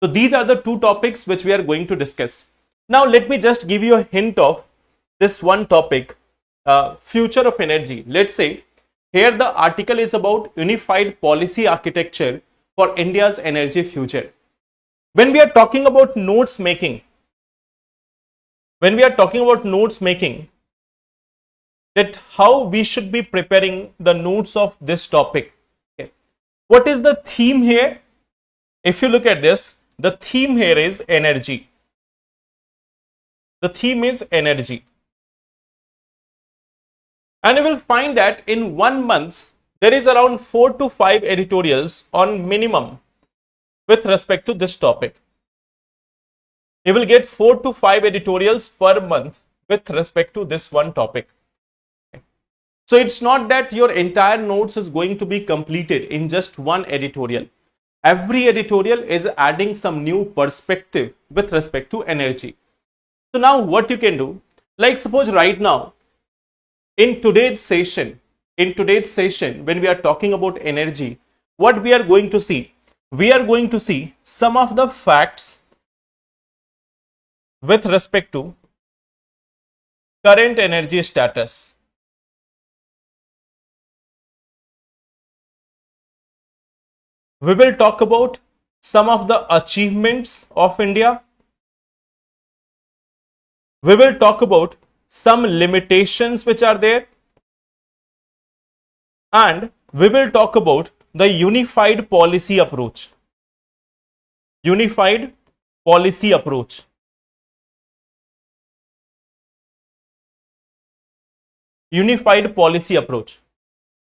So these are the two topics which we are going to discuss. Now let me just give you a hint of this one topic, future of energy. Let's say here the article is about unified policy architecture for India's energy future. When we are talking about notes making, that how we should be preparing the notes of this topic. Okay. What is the theme here? If you look at this, the theme here is energy. The theme is energy. And you will find that in 1 month, there is around 4 to 5 editorials on minimum with respect to this topic. You will get 4 to 5 editorials per month with respect to this one topic. So it's not that your entire notes is going to be completed in just one editorial. Every editorial is adding some new perspective with respect to energy. So now what you can do, like suppose right now, in today's session, when we are talking about energy, what we are going to see? We are going to see some of the facts with respect to current energy status. We will talk about some of the achievements of India. We will talk about some limitations which are there. And we will talk about the unified policy approach. Unified policy approach. Unified policy approach.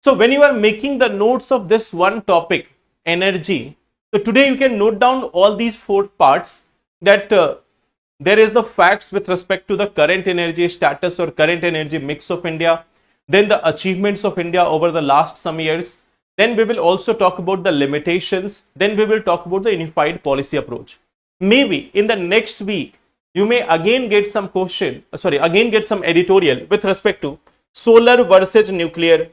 So when you are making the notes of this one topic, energy, so today you can note down all these 4 parts, that there is the facts with respect to the current energy status or current energy mix of India, then the achievements of India over the last some years, then we will also talk about the limitations, then we will talk about the unified policy approach. Maybe in the next week, you may again get some some editorial with respect to solar versus nuclear,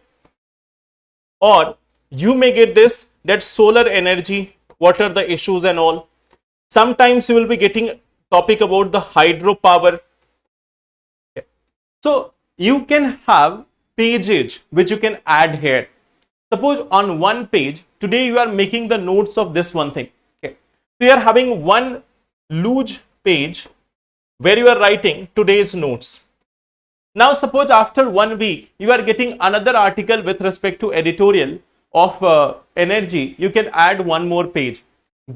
or you may get this, that solar energy, what are the issues and all. Sometimes you will be getting topic about the hydropower. Okay. So you can have pages which you can add here. Suppose on one page, today you are making the notes of this one thing. Okay. So you are having one loose page where you are writing today's notes. Now suppose after 1 week, you are getting another article with respect to editorial of energy. You can add one more page.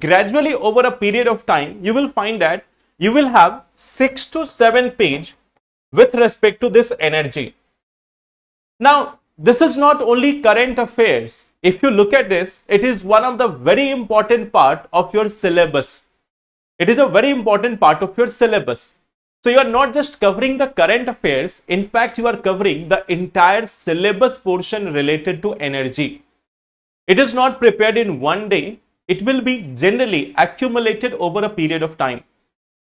Gradually over a period of time, you will find that you will have 6 to 7 pages with respect to this energy. Now, this is not only current affairs. If you look at this, it is one of the very important part of your syllabus. It is a very important part of your syllabus. So you are not just covering the current affairs. In fact, you are covering the entire syllabus portion related to energy. It is not prepared in one day. It will be generally accumulated over a period of time.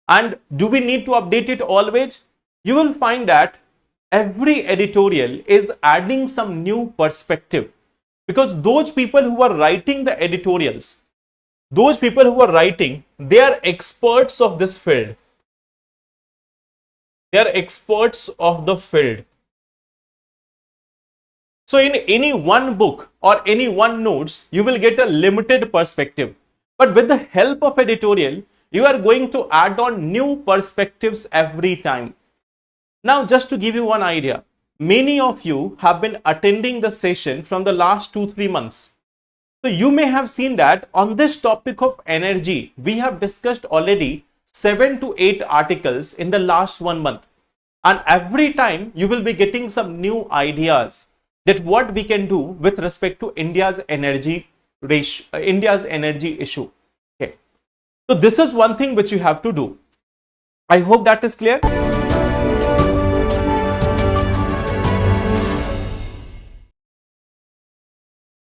And do we need to update it always? You will find that every editorial is adding some new perspective, because those people who are writing the editorials, they are experts of this field. They are experts of the field. So in any one book or any one notes, you will get a limited perspective. But with the help of editorial, you are going to add on new perspectives every time. Now, just to give you one idea, many of you have been attending the session from the last 2-3 months. So you may have seen that on this topic of energy, we have discussed already 7 to 8 articles in the last 1 month. And every time you will be getting some new ideas that what we can do with respect to India's energy issue. Okay. So this is one thing which you have to do. I hope that is clear.